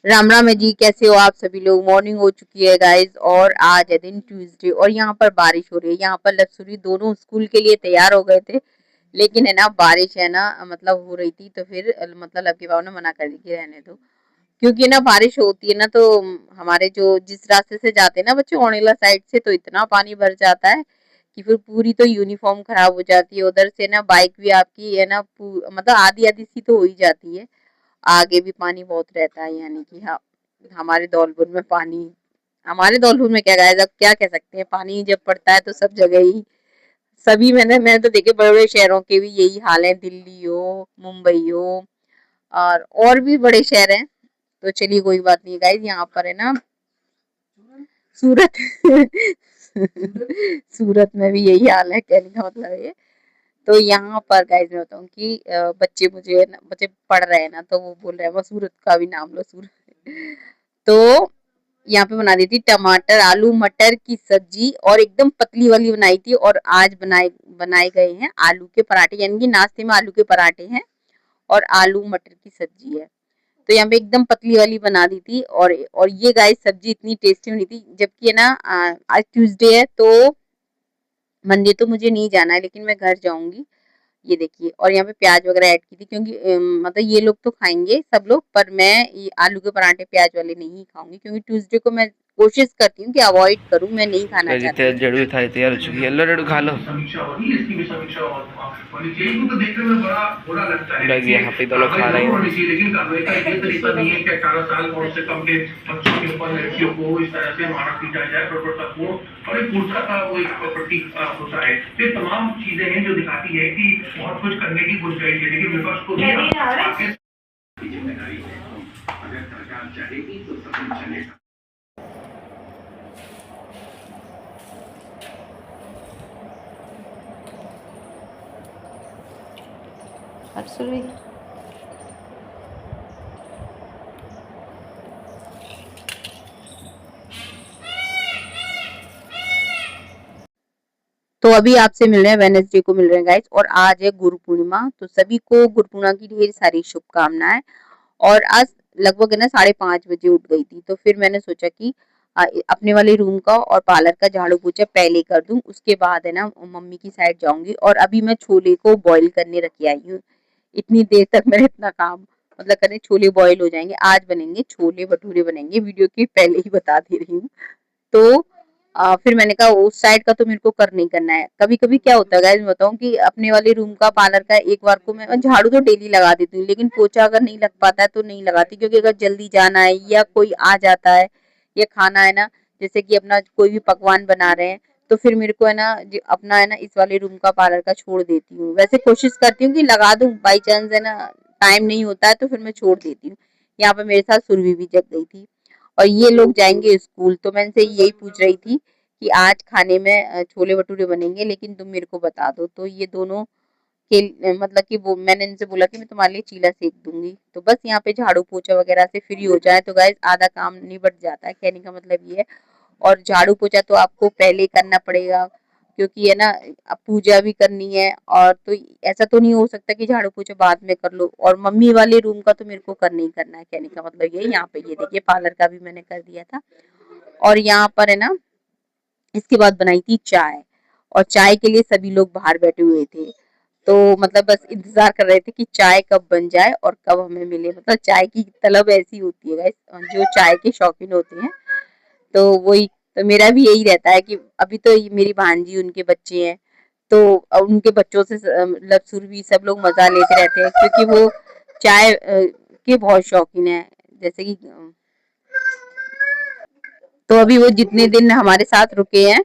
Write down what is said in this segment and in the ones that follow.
राम राम है जी। कैसे हो आप सभी लोग। मॉर्निंग हो चुकी है गाइस और आज है दिन ट्यूसडे और यहाँ पर बारिश हो रही है। यहाँ पर लक्सुरी दोनों स्कूल के लिए तैयार हो गए थे, लेकिन है ना बारिश है ना मतलब हो रही थी, तो फिर मतलब लकी बाबू ने मना कर दी कि रहने दो, क्योंकि ना बारिश होती है ना तो हमारे जो जिस रास्ते से जाते हैं ना बच्चे ओनेला साइड से, तो इतना पानी भर जाता है कि फिर पूरी तो यूनिफॉर्म खराब हो जाती है। उधर से ना बाइक भी आपकी है ना मतलब आधी आधी सी तो हो ही जाती है। आगे भी पानी बहुत रहता है, यानी कि हाँ हमारे धौलपुर में पानी, हमारे धौलपुर में क्या गाय अब क्या कह सकते हैं, पानी जब पड़ता है तो सब जगह ही सभी मैंने तो देखे बड़े बड़े शहरों के भी यही हाल है, दिल्ली हो, मुंबई हो और भी बड़े शहर हैं। तो चलिए कोई बात नहीं गाइज, यहाँ पर है ना सूरत सूरत में भी यही हाल है, कहने का मतलब ये। तो यहाँ पर गाइज मैं बताऊँ कि बच्चे मुझे बच्चे पढ़ रहे हैं ना, तो वो बोल रहे हैं वो सूरत का भी नाम लो सूरत। तो यहाँ पे बना दी थी टमाटर आलू मटर की सब्जी और एकदम पतली वाली बनाई थी। और आज बनाए बनाए गए हैं आलू के पराठे, यानी कि नाश्ते में आलू के पराठे हैं और आलू मटर की सब्जी है। तो यहाँ पे एकदम पतली वाली बना दी थी। और ये गाइस सब्जी इतनी टेस्टी बनी थी, जबकि है ना आज ट्यूसडे है तो मंडे तो मुझे नहीं जाना है, लेकिन मैं घर जाऊंगी। ये देखिए, और यहाँ पे प्याज वगैरह ऐड की थी, क्योंकि मतलब ये लोग तो खाएंगे सब लोग, पर मैं ये आलू के पराठे प्याज वाले नहीं खाऊंगी, क्योंकि ट्यूसडे को मैं कोशिश करती हूँ कि अवॉइड करूँ, मैं नहीं खाना जितने चाहती। जड़ू था तैयार हो चुकी है। लो लड्डू खा लो। गाइस यहाँ पे दोनों खा रहे हैं। लेकिन कार्रवाई का ये तरीका नहीं है कि 18 साल और उससे कम के बच्चों के ऊपर लड़कियों को इस तरह से मारा पीटा जाए, बर्बरतापूर्ण और एक मूर्खता का वो एक प्रतीक होता है। ये तमाम चीजें हैं जो दिखाती है कि बहुत कुछ करने की गुंजाइश है, लेकिन विपक्ष को भी आगे जिम्मेदारी है। अगर सरकार चाहेगी तो सब कुछ चलेगा। Absolutely. तो अभी आपसे मिल रहे हैं, वेनेसडे को मिल रहे हैं गाइस, और आज है गुरु पूर्णिमा, तो सभी को गुरु पूर्णिमा की ढेर सारी शुभकामनाएं। और आज लगभग है ना 5:30 बजे उठ गई थी, तो फिर मैंने सोचा कि अपने वाले रूम का और पार्लर का झाड़ू पोछा पहले कर दूं, उसके बाद है ना मम्मी की साइड जाऊंगी। और अभी मैं छोले को बॉईल करने रख के आई हूँ। इतनी देर तक मेरा इतना काम मतलब करने, छोले बॉईल हो जाएंगे, आज बनेंगे छोले भटूरे बनेंगे, वीडियो के पहले ही बता दे रही हूँ। तो फिर मैंने कहा उस साइड का तो मेरे को कर नहीं करना है। कभी कभी क्या होता है गाइस, मैं बताऊं कि अपने वाले रूम का पार्लर का एक बार को मैं झाड़ू तो डेली लगा देती हूँ, लेकिन पोछा अगर नहीं लग पाता है तो नहीं लगाती, क्योंकि अगर जल्दी जाना है या कोई आ जाता है या खाना है ना, जैसे कि अपना कोई भी पकवान बना रहे हैं, तो फिर मेरे को है ना अपना है ना इस वाले रूम का पार्लर का छोड़ देती हूँ। वैसे कोशिश करती हूँ कि लगा दूं, बाई चांस है ना टाइम नहीं होता है तो फिर मैं छोड़ देती हूँ। यहाँ पे मेरे साथ सुरभि भी जग गई थी और ये लोग जाएंगे स्कूल, तो मैं इनसे यही पूछ रही थी कि आज खाने में छोले भटूरे बनेंगे, लेकिन तुम मेरे को बता दो। तो ये दोनों के मतलब कि वो मैंने इनसे बोला कि मैं तुम्हारे लिए चीला सेक दूंगी, तो बस यहाँ पे झाड़ू पोछा वगैरह से फ्री हो जाए तो गाइस आधा काम निबट जाता है, कहने का मतलब ये है। और झाड़ू पोछा तो आपको पहले करना पड़ेगा, क्योंकि है ना अब पूजा भी करनी है, और तो ऐसा तो नहीं हो सकता कि झाड़ू पोछा बाद में कर लो। और मम्मी वाले रूम का तो मेरे को करना ही करना है, कहने का मतलब ये। यहाँ पे ये देखिए पार्लर का भी मैंने कर दिया था। और यहाँ पर है ना इसके बाद बनाई थी चाय, और चाय के लिए सभी लोग बाहर बैठे हुए थे, तो मतलब बस इंतजार कर रहे थे कि चाय कब बन जाए और कब हमें मिले। मतलब चाय की तलब ऐसी होती है गाइस, जो चाय के शौकीन होते हैं तो वही। तो मेरा भी यही रहता है कि अभी तो मेरी भांजी उनके बच्चे हैं, तो उनके बच्चों से मतलब सुरभि सब लोग मजा लेते रहते हैं, क्योंकि वो चाय के बहुत शौकीन है। जैसे कि तो अभी वो जितने दिन हमारे साथ रुके हैं,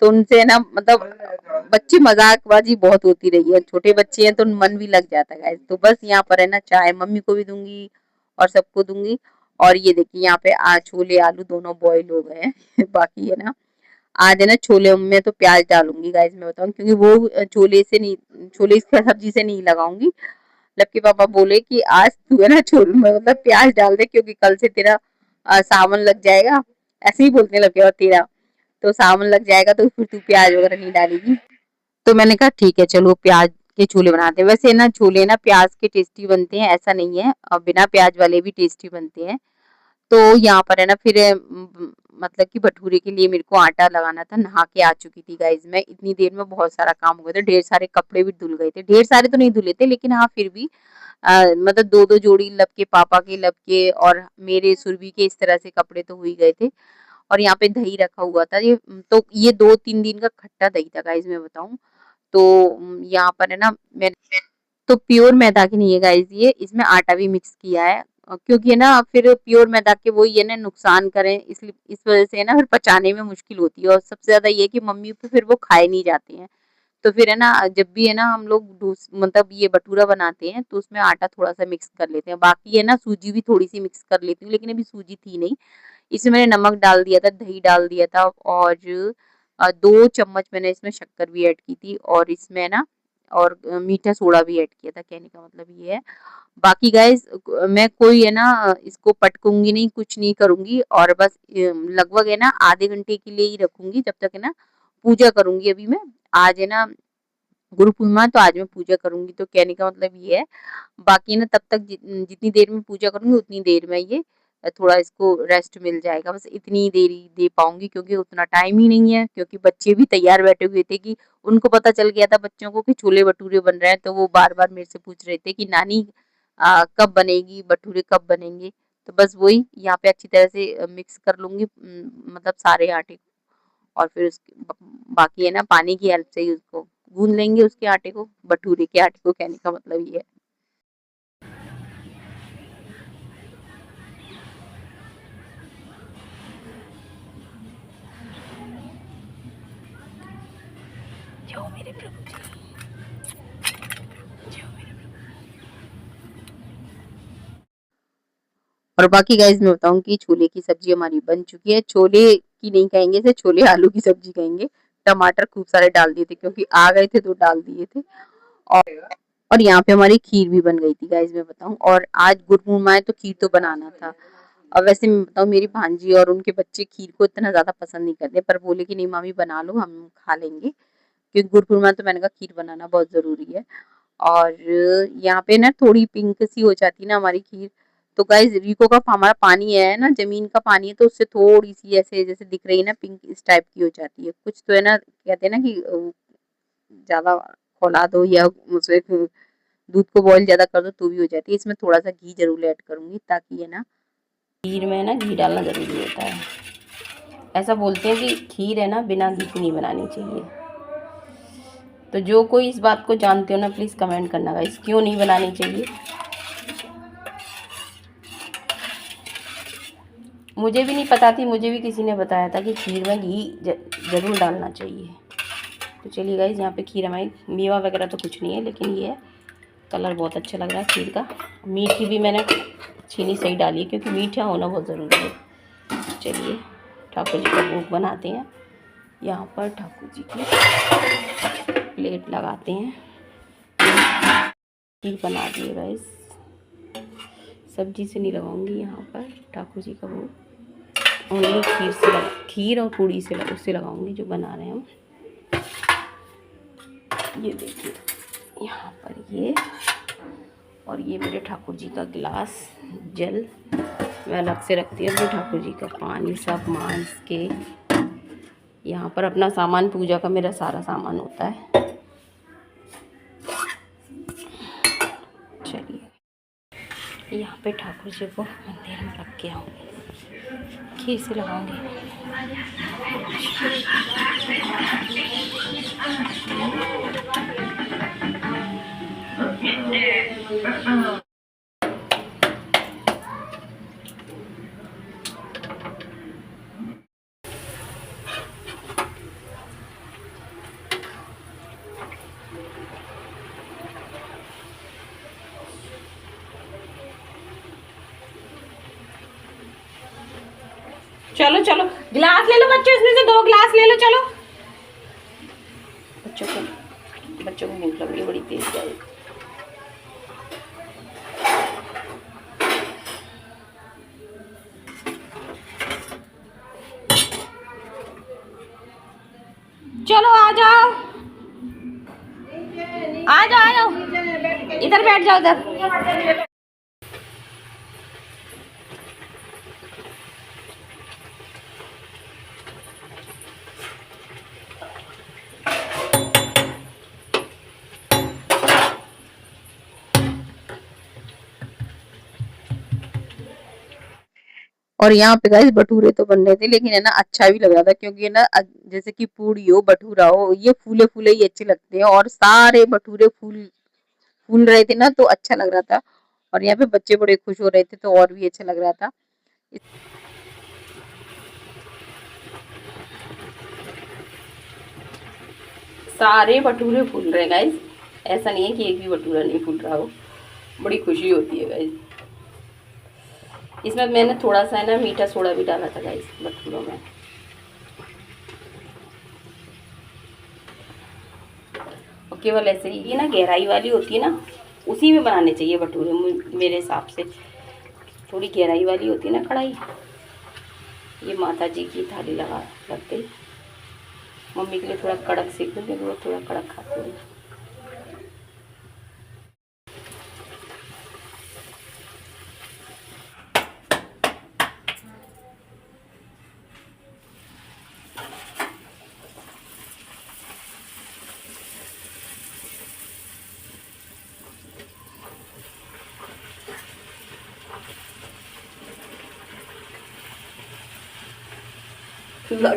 तो उनसे ना मतलब बच्चे मजाकबाजी बहुत होती रही है, छोटे बच्चे हैं तो मन भी लग जाता है। तो बस यहाँ पर है ना चाय मम्मी को भी दूंगी और सबको दूंगी। और ये देखिए यहाँ पे छोले आलू दोनों बॉईल हो गए हैं बाकी है ना आज है ना छोले में तो प्याज डालूंगी गाइस, मैं बताऊँ, क्योंकि वो छोले से नहीं, छोले इसका सब्जी से नहीं लगाऊंगी। लक्की पापा बोले कि आज तू है ना छोले में मतलब प्याज डाल दे, क्योंकि कल से तेरा सावन लग जाएगा, ऐसे ही बोलने लगे, और तेरा तो सावन लग जाएगा तो फिर तू प्याज वगैरह नहीं डालेगी। तो मैंने कहा ठीक है चलो प्याज के छोले बनाते हैं। वैसे ना छोले ना प्याज के टेस्टी बनते हैं, ऐसा नहीं है, और बिना प्याज वाले भी टेस्टी बनते हैं। तो यहाँ पर है ना फिर मतलब कि भटूरे के लिए मेरे को आटा लगाना था। नहा के आ चुकी थी गाइज मैं, इतनी देर में बहुत सारा काम हो गया था, ढेर सारे कपड़े भी धुल गए थे। ढेर सारे तो नहीं धुले थे लेकिन हाँ फिर भी मतलब दो दो जोड़ी लब के, पापा के लब के और मेरे सुरभि के, इस तरह से कपड़े तो हो ही गए थे। और यहाँ पे दही रखा हुआ था, ये तो ये 2-3 दिन का खट्टा दही था गाइज मैं बताऊं तो। यहाँ पर है ना मैं तो प्योर मैदा की नहीं है गाइज ये, इसमें आटा भी मिक्स किया है क्योंकि है ना फिर प्योर मैदा के वही है ना नुकसान करें, इसलिए इस वजह से है ना फिर पचाने में मुश्किल होती है। और सबसे ज्यादा ये कि मम्मी पे फिर वो खाए नहीं जाते हैं। तो फिर है ना जब भी है ना हम लोग मतलब ये भटूरा बनाते हैं तो उसमें आटा थोड़ा सा मिक्स कर लेते हैं। बाकी है ना सूजी भी थोड़ी सी मिक्स कर लेती हूँ, लेकिन अभी सूजी थी नहीं। इसमें मैंने नमक डाल दिया था, दही डाल दिया था और 2 चम्मच मैंने इसमें शक्कर भी ऐड की थी और इसमें ना और मीठा सोडा भी ऐड किया था। कहने का मतलब ये है। बाकी गाइस मैं कोई है ना इसको पटकूंगी नहीं, कुछ नहीं करूंगी और बस लगभग है ना आधे घंटे के लिए ही रखूंगी, जब तक है ना पूजा करूंगी। अभी मैं आज है ना गुरु पूर्णिमा, तो आज मैं पूजा करूंगी, तो कहने का मतलब ये है। बाकी ना तब तक जितनी देर में पूजा करूंगी उतनी देर में ये थोड़ा इसको रेस्ट मिल जाएगा। बस इतनी देर ही दे पाऊंगी क्योंकि उतना टाइम ही नहीं है, क्योंकि बच्चे भी तैयार बैठे हुए थे कि उनको पता चल गया था बच्चों को कि छोले भटूरे बन रहे हैं, तो वो बार बार मेरे से पूछ रहे थे कि नानी कब बनेगी, भटूरे कब बनेंगे। तो बस वही यहाँ पे अच्छी तरह से मिक्स कर लूंगी मतलब सारे आटे को। और फिर उसके बाकी है ना पानी की हेल्प से ही उसको गूंद लेंगे, उसके आटे को, भटूरे के आटे को। कहने का मतलब ये है। जो मेरे प्रभु जी, जो मेरे और बाकी गाइज मैं बताऊं कि छोले की सब्जी हमारी बन चुकी है। छोले की नहीं कहेंगे इसे, छोले आलू की सब्जी कहेंगे। टमाटर खूब सारे डाल दिए थे क्योंकि आ गए थे तो डाल दिए थे। और और यहाँ पे हमारी खीर भी बन गई थी गाइज मैं बताऊं। और आज गुरु पूर्णिमा है तो खीर तो बनाना था। अब वैसे मैं बताऊं मेरी भांजी और उनके बच्चे खीर को इतना ज्यादा पसंद नहीं करते, पर बोले कि नहीं मामी बना लो, हम खा लेंगे, क्योंकि गुरु पूर्णिमा तो मैंने कहा खीर बनाना बहुत जरूरी है। और यहाँ पे ना थोड़ी पिंक सी हो जाती है ना हमारी खीर, तो गाइस रिको का हमारा पानी है ना, जमीन का पानी है, तो उससे थोड़ी सी ऐसे जैसे दिख रही है ना पिंक, इस टाइप की हो जाती है। कुछ तो है ना कहते हैं ना कि ज्यादा खौला दो या उसमें दूध को बॉईल ज्यादा कर दो तो भी हो जाती है। इसमें थोड़ा सा घी जरूर ऐड करूंगी ताकि है ना खीर में ना घी डालना जरूरी होता है। ऐसा बोलते हैं कि खीर है ना बिना घी की नहीं बनानी चाहिए। तो जो कोई इस बात को जानते हो ना प्लीज़ कमेंट करना गाइस, क्यों नहीं बनानी चाहिए। मुझे भी नहीं पता थी, मुझे भी किसी ने बताया था कि खीर में घी ज़रूर डालना चाहिए। तो चलिए गाइस यहाँ पे खीर हमारी, मेवा वगैरह तो कुछ नहीं है, लेकिन ये है कलर बहुत अच्छा लग रहा है खीर का। मीठी भी मैंने चीनी सही डाली है क्योंकि मीठा होना बहुत ज़रूरी है। चलिए ठाकुर जी का भोग बनाते हैं। यहाँ पर ठाकुर जी की प्लेट लगाते हैं। खीर बना दिए गाइस, सब्जी से नहीं लगाऊंगी यहाँ पर ठाकुर जी का भोग, ओनली खीर से खीर और पूड़ी से उससे लगाऊंगी जो बना रहे हैं हम। ये देखिए यहाँ पर ये, और ये मेरे ठाकुर जी का गिलास जल मैं अलग से रखती हूँ। अपने ठाकुर जी का पानी सब मांस के, यहाँ पर अपना सामान, पूजा का मेरा सारा सामान होता है। चलिए यहाँ पे ठाकुर जी को मंदिर में रख के आऊँगी, खीर से लगाऊंगी। चलो चलो गिलास ले लो बच्चों, इसमें से 2 गिलास ले लो। चलो बच्चों को भूख लग रही है बड़ी तेज है। चलो आ जाओ आ जाओ आ जाओ, इधर बैठ जाओ इधर। और यहाँ पे गाइस भटूरे तो बन रहे थे, लेकिन है ना अच्छा भी लग रहा था, क्योंकि है ना जैसे कि पूड़ी हो भटूरा हो, ये फूले फूले ही अच्छे लगते हैं, और सारे भटूरे फूल फूल रहे थे ना, तो अच्छा लग रहा था। और यहाँ पे बच्चे बड़े खुश हो रहे थे, तो और भी अच्छा लग रहा था। सारे भटूरे फूल रहे हैं गाइस, ऐसा नहीं है कि एक भी भटूरा नहीं फूल रहा हो। बड़ी खुशी होती है गाइस। इसमें मैंने थोड़ा सा है ना मीठा सोडा भी डाला था गाइस भटूरों में। और केवल ऐसे ही, ये ना गहराई वाली होती है ना, उसी में बनाने चाहिए भटूरे मेरे हिसाब से। थोड़ी गहराई वाली होती है ना कढ़ाई। ये माता जी की थाली लगा रख गई। मम्मी के लिए थोड़ा कड़क सेकूंगी, वो थोड़ा कड़क खाते हैं।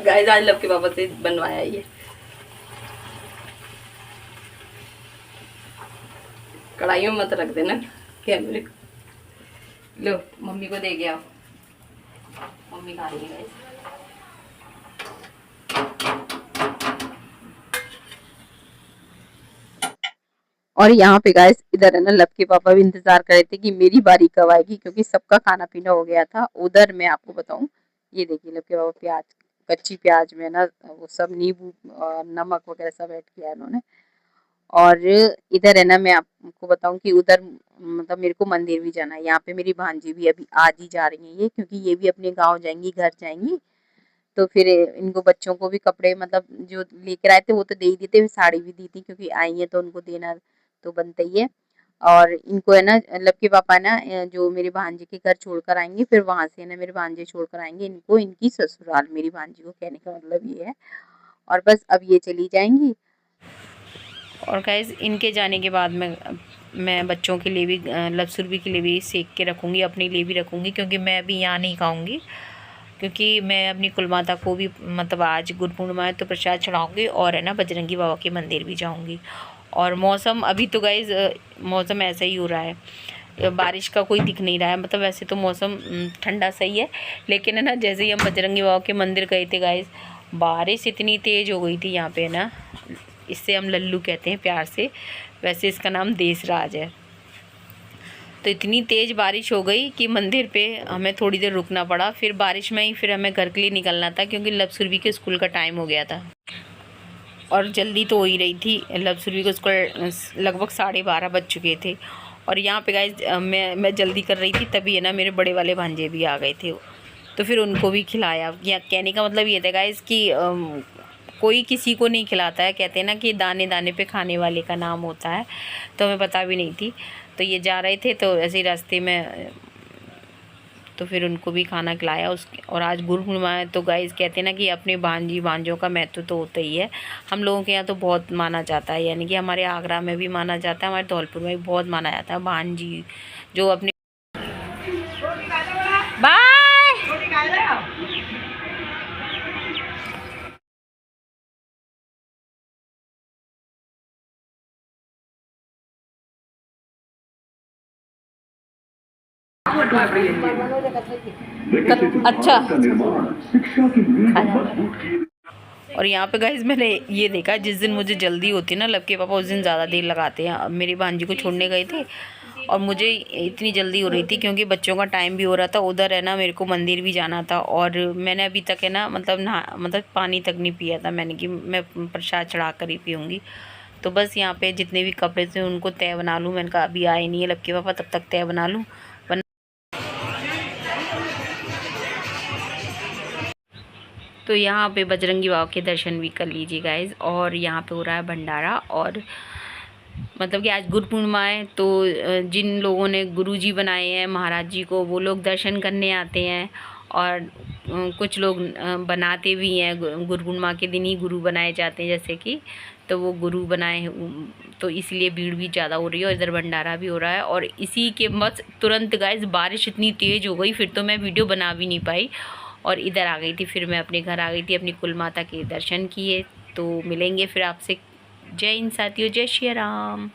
गाइस आज लब के पापा से बनवाया ये। कढ़ाई में मत रख देना कैमरे को। लो मम्मी को दे गया, मम्मी खा रही है गाइस। और यहाँ पे गाइस इधर है ना लब के पापा भी इंतजार कर रहे थे कि मेरी बारी कब आएगी, क्योंकि सबका खाना पीना हो गया था। उधर मैं आपको बताऊं, ये देखिए लब के पापा प्याज, कच्ची प्याज में ना वो सब नींबू और नमक वगैरह सब ऐड किया उन्होंने। और इधर है ना मैं आपको बताऊं कि उधर मतलब मेरे को मंदिर भी जाना है। यहाँ पे मेरी भांजी भी अभी आज ही जा रही है ये, क्योंकि ये भी अपने गाँव जाएंगी, घर जाएंगी। तो फिर इनको बच्चों को भी कपड़े मतलब जो लेकर आए थे वो तो दे ही देते, साड़ी भी दी थी, क्योंकि आई है तो उनको देना तो बनता ही है। और इनको है ना लब के पापा ना जो मेरे भांजे के घर छोड़कर आएंगे, फिर वहां से है ना मेरे भांजे छोड़कर आएंगे इनको इनकी ससुराल, मेरी भांजी को, कहने का मतलब ये है। और बस अब ये चली जाएंगी। और गाइस इनके जाने के बाद मैं बच्चों के लिए भी लपसुरभी के लिए भी सेक के रखूँगी, अपने लिए भी रखूँगी, क्योंकि मैं अभी यहाँ नहीं खाऊँगी। क्योंकि मैं अपनी कुलमाता को भी मतलब आज गुरु पूर्णिमा है तो प्रसाद चढ़ाऊँगी, और है ना बजरंगी बाबा के मंदिर भी जाऊँगी। और मौसम अभी तो गाइस मौसम ऐसा ही हो रहा है, बारिश का कोई दिख नहीं रहा है। मतलब वैसे तो मौसम ठंडा सही है, लेकिन है ना जैसे ही हम बजरंगी बाबा के मंदिर गए थे गाइस, बारिश इतनी तेज़ हो गई थी यहाँ पे ना। इससे हम लल्लू कहते हैं प्यार से, वैसे इसका नाम देसराज है। तो इतनी तेज़ बारिश हो गई कि मंदिर पे हमें थोड़ी देर रुकना पड़ा। फिर बारिश में ही फिर हमें घर के लिए निकलना था, क्योंकि लपसुरभी के स्कूल का टाइम हो गया था। और जल्दी तो हो ही रही थी, लपसुरभी को स्कूल लगभग 12:30 बज चुके थे। और यहाँ पे गाइस मैं जल्दी कर रही थी, तभी है ना मेरे बड़े वाले भांजे भी आ गए थे, तो फिर उनको भी खिलाया। या कहने का मतलब ये था गाइस कि कोई किसी को नहीं खिलाता है, कहते हैं ना कि दाने दाने पे खाने वाले का नाम होता है। तो हमें पता भी नहीं थी, तो ये जा रहे थे तो ऐसे ही रास्ते में तो फिर उनको भी खाना खिलाया और आज गुरु पूर्णिमा है, तो गाइस कहते हैं ना कि अपने भांजी भांजों का महत्व तो होता ही है। हम लोगों के यहाँ तो बहुत माना जाता है, यानी कि हमारे आगरा में भी माना जाता है, हमारे धौलपुर में भी बहुत माना जाता है भांजी जो अपने। बाय। अच्छा। और यहाँ पे गाइस मैंने ये देखा, जिस दिन मुझे जल्दी होती है ना लब के पापा उस दिन ज़्यादा देर लगाते हैं। अब मेरी भांजी को छोड़ने गए थे और मुझे इतनी जल्दी हो रही थी, क्योंकि बच्चों का टाइम भी हो रहा था। उधर है ना मेरे को मंदिर भी जाना था, और मैंने अभी तक है ना मतलब पानी तक नहीं पिया था मैंने, कि मैं प्रसाद चढ़ा कर ही पीऊँगी। तो बस यहाँ पे जितने भी कपड़े थे उनको तय बना लूँ। मैंने कहा अभी आए नहीं है लब के पापा, तब तक तय बना लूँ। तो यहाँ पे बजरंगी बाबा के दर्शन भी कर लीजिए गाइज। और यहाँ पे हो रहा है भंडारा, और मतलब कि आज गुरु पूर्णिमा है, तो जिन लोगों ने गुरुजी बनाए हैं महाराज जी को, वो लोग दर्शन करने आते हैं। और कुछ लोग बनाते भी हैं, गुरु पूर्णिमा के दिन ही गुरु बनाए जाते हैं जैसे कि, तो वो गुरु बनाए, तो इसलिए भीड़ भी ज़्यादा हो रही है और इधर भंडारा भी हो रहा है। और इसी के बस तुरंत गाइस बारिश इतनी तेज़ हो गई, फिर तो मैं वीडियो बना भी नहीं पाई और इधर आ गई थी। फिर मैं अपने घर आ गई थी, अपनी कुल माता के दर्शन किए। तो मिलेंगे फिर आपसे। जय हिंद साथियों, जय श्री राम।